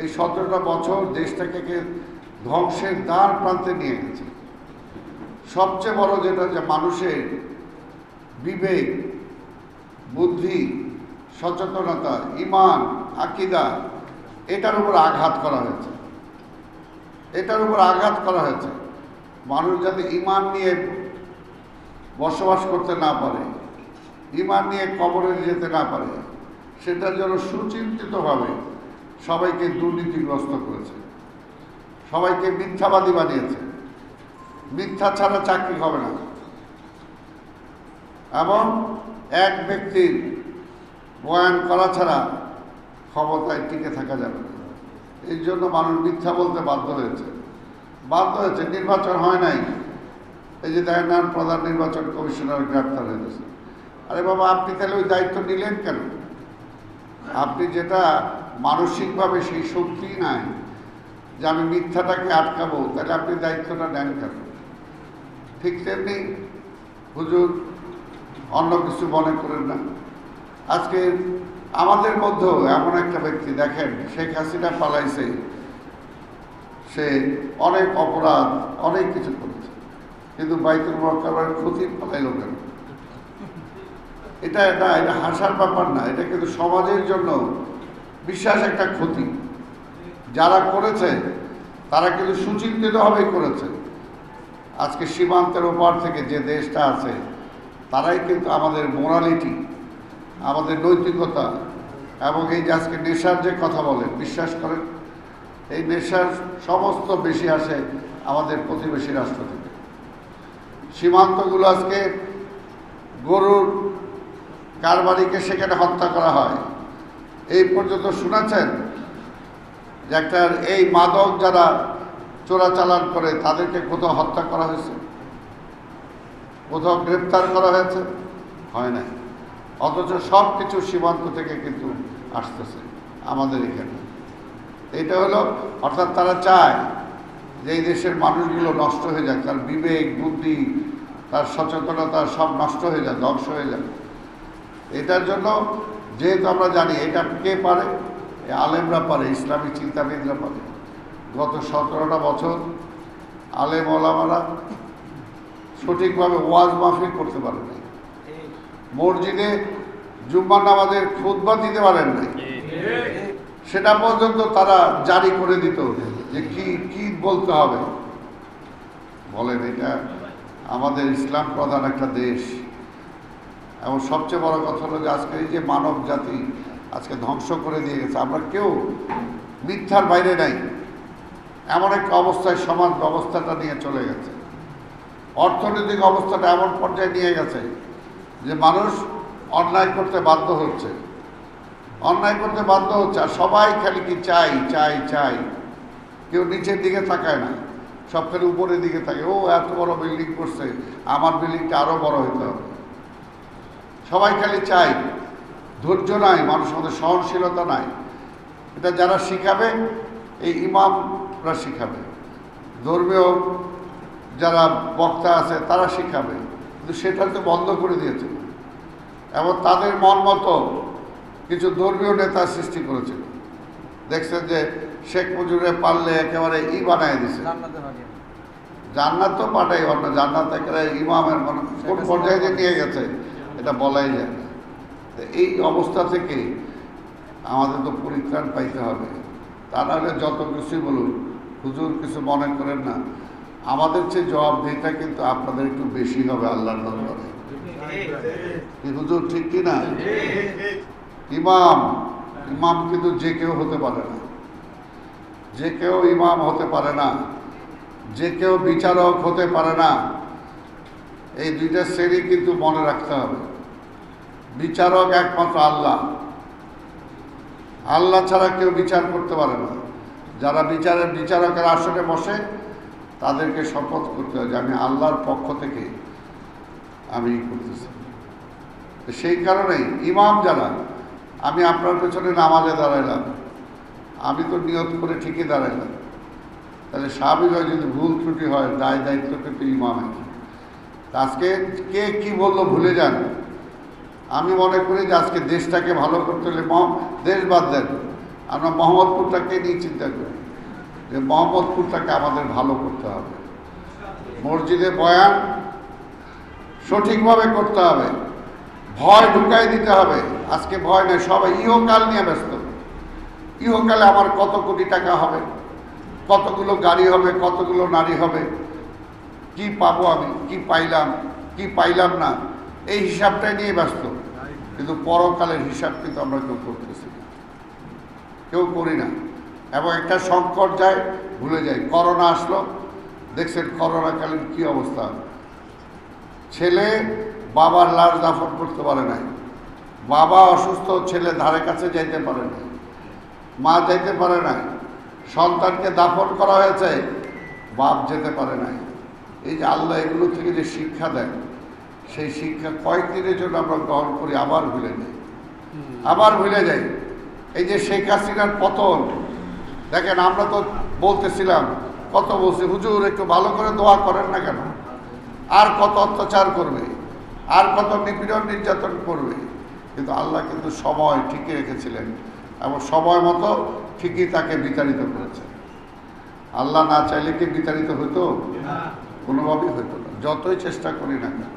এই 17টা বছর দেশটাকে ধ্বংসের দ্বার প্রান্তে নিয়ে গেছে। সবচেয়ে বড় যেটা, যে মানুষের বিবেক, বুদ্ধি, সচেতনতা, ঈমান, আকীদা, এটার উপর আঘাত করা হয়েছে। এটার উপর আঘাত করা হয়েছে। মানুষ যাতে ঈমান নিয়ে বসবাস করতে না পারে, ঈমান নিয়ে কবরে যেতে না পারে, সেটার জন্য সুচিন্তিতভাবে সবাইকে দুর্নীতিগ্রস্ত করেছে, সবাইকে মিথ্যাবাদী বানিয়েছে। মিথ্যা ছাড়া চাকরি হবে না, এবং এক ব্যক্তির বয়ান করা ছাড়া ক্ষমতায় টিকে থাকা যাবে না। এই জন্য মানুষ মিথ্যা বলতে বাধ্য হয়েছে। নির্বাচন হয় নাই, এই যে দেখেন প্রধান নির্বাচন কমিশনার গ্রেপ্তার হয়েছে। আরে বাবা, আপনি তাহলে ওই দায়িত্ব নিলেন কেন? আপনি যেটা মানসিকভাবে সেই শক্তি নাই যে আমি মিথ্যাটাকে আটকাবো, তাহলে আপনি দায়িত্বটা নেন কেন? ঠিক তেমনি হুজুর, অন্য কিছু মনে করেন না। আজকে আমাদের মধ্যেও এমন একটা ব্যক্তি, দেখেন শেখ হাসিনা পালাইছে, সে অনেক অপরাধ, অনেক কিছু করেছে, কিন্তু বাইতুল মুকাররমের ক্ষতি পালাইল কেন? এটা হাসার ব্যাপার না, এটা কিন্তু সমাজের জন্য বিশেষ একটা ক্ষতি। যারা করেছে তারা কিন্তু সুচিন্তিতভাবেই করেছে। আজকে সীমান্তের ওপার থেকে যে দেশটা আছে, তারাই কিন্তু আমাদের মোরালিটি, আমাদের নৈতিকতা, এবং এই যে আজকে নেশার যে কথা বলেন, বিশ্বাস করেন এই নেশার সমস্ত বেশি আসে আমাদের প্রতিবেশী রাষ্ট্র থেকে। সীমান্তগুলো আজকে গরুর কারবারিকে সেখানে হত্যা করা হয়। এই পর্যন্ত শুনেছেন যে একটা এই মাদক যারা চোরাচালান করে তাদেরকে কোথাও হত্যা করা হয়েছে, কোথাও গ্রেপ্তার করা হয়েছে? হয় না। অথচ সব কিছু সীমান্ত থেকে কিন্তু আসতেছে আমাদের এখানে। এটা হলো, অর্থাৎ তারা চায় যে এই দেশের মানুষগুলো নষ্ট হয়ে যাক, তার বিবেক, বুদ্ধি, তার সচেতনতা সব নষ্ট হয়ে যায়, ধ্বংস হয়ে যায়। এটার জন্য যেহেতু আমরা জানি এটা কে পারে, আলেমরা পারে, ইসলামী চিন্তাবিদরা পারে। গত 17টা বছর আলেম ওলামারা সঠিকভাবে ওয়াজ মাহফিল করতে পারে নাই, মসজিদে জুম্মার নামাজের খুতবা দিতে পারেন নাই। সেটা পর্যন্ত তারা জারি করে দিত যে কি বলতে হবে। বলেন, এটা আমাদের ইসলাম প্রধান একটা দেশ। এবং সবচেয়ে বড় কথা হলো যে আজকে এই যে মানব জাতি আজকে ধ্বংস করে দিয়ে গেছে, আমরা কেউ মিথ্যার বাইরে নাই। এমন একটা অবস্থায় সমাজ ব্যবস্থাটা নিয়ে চলে গেছে, অর্থনৈতিক অবস্থাটা এমন পর্যায়ে নিয়ে গেছে যে মানুষ অন্যায় করতে বাধ্য হচ্ছে, আর সবাই খালি কি চাই চাই চাই। কেউ নিচের দিকে তাকায় না, সব খালি উপরের দিকে থাকে। ও এত বড় বিল্ডিং করছে, আমার বিল্ডিংটা আরও বড় হতে হবে। সবাই খালি চাই, ধৈর্য নাই, মানুষের মধ্যে সহনশীলতা নাই। এটা যারা শিখাবে, এই ইমামরা শিখাবে, ধর্মীয় যারা বক্তা আছে তারা শিখাবে, কিন্তু সেটা তো বন্ধ করে দিয়েছে। এবং তাদের মন মতো কিছু ধর্মীয় নেতা সৃষ্টি করেছিল। দেখছেন যে শেখ মুজিবুরে পারলে একেবারে বানায় দিছে, জান্নাত তো পাঠাই না, জান্নাত একেবারে ইমামের কোন পর্যায়ে যে নিয়ে গেছে এটা বলাই যায় না। এই অবস্থা থেকে আমাদের তো পরিত্রাণ পাইতে হবে। তা নাহলে যত কিছুই বলুন, হুজুর কিছু মনে করেন না, আমাদের চেয়ে জবাবদিহিটা কিন্তু আপনাদের একটু বেশি হবে আল্লাহর দরবারে। কি হুজুর, ঠিক কি না? ইমাম কিন্তু যে কেউ হতে পারে না, যে কেউ ইমাম হতে পারে না, যে কেউ বিচারক হতে পারে না। এই দুইটা শ্রেণী কিন্তু মনে রাখতে হবে। বিচারক একমাত্র আল্লাহ, আল্লাহ ছাড়া কেউ বিচার করতে পারে না। যারা বিচারকের আসনে বসে তাদেরকে শপথ করতে হয় যে আমি আল্লাহর পক্ষ থেকে আমি করতেছি। সেই কারণেই ইমাম যারা, আমি আপনার পেছনে নামাজে দাঁড়াইলাম, আমি তো নিয়ত করে ঠিকই দাঁড়াইলাম, তাহলে স্বাভাবিক হয় যদি ভুল ত্রুটি হয় দায়িত্ব কিন্তু ইমামের। আজকে কে কি বললো ভুলে যান। আমি মনে করি যে আজকে দেশটাকে ভালো করতে হলে দেশ বাদ দেন, আমরা মোহাম্মদপুরটাকে নিয়ে চিন্তা করি যে মোহাম্মদপুরটাকে আমাদের ভালো করতে হবে, মসজিদে বয়ান সঠিকভাবে করতে হবে, ভয় ঢুকাই দিতে হবে। আজকে ভয় নেই, সবাই ইহকাল নিয়ে ব্যস্ত। ইহকালে আমার কত কোটি টাকা হবে, কতগুলো গাড়ি হবে, কতগুলো নারী হবে, কি পাবো আমি, কি পাইলাম, কি পাইলাম না, এই হিসাবটাই নিয়ে ব্যস্ত। কিন্তু পরকালের হিসাব কিন্তু আমরা কেউ করতেছি না, কেউ করি না। এবং একটা সংকট যায়, ভুলে যাই। করোনা আসলো, দেখছেন করোনাকালীন কি অবস্থা। ছেলে বাবার লাশ দাফন করতে পারে নাই, বাবা অসুস্থ, ছেলে ধারে কাছে যাইতে পারে না, মা যাইতে পারে নাই, সন্তানকে দাফন করা হয়েছে, বাপ যেতে পারে নাই। এই যে আল্লাহ এগুলো থেকে যে শিক্ষা দেয়, সেই শিক্ষা কয়েকদিনের জন্য আমরা গ্রহণ করি, আবার ভুলে যাই, আবার ভুলে যাই। এই যে শেখ হাসিনার পতন দেখেন, আমরা তো বলতেছিলাম, কত বলছি, হুজুর একটু ভালো করে দোয়া করেন না কেন, আর কত অত্যাচার করবে, আর কত নিপীড়ন নির্যাতন করবে। কিন্তু আল্লাহ কিন্তু সময় ঠিকই রেখেছিলেন এবং সময় মতো ঠিকই তাকে বিতাড়িত করেছেন। আল্লাহ না চাইলে কি বিতাড়িত হতো? কোনোভাবেই হতো না, যতই চেষ্টা করি না কেন।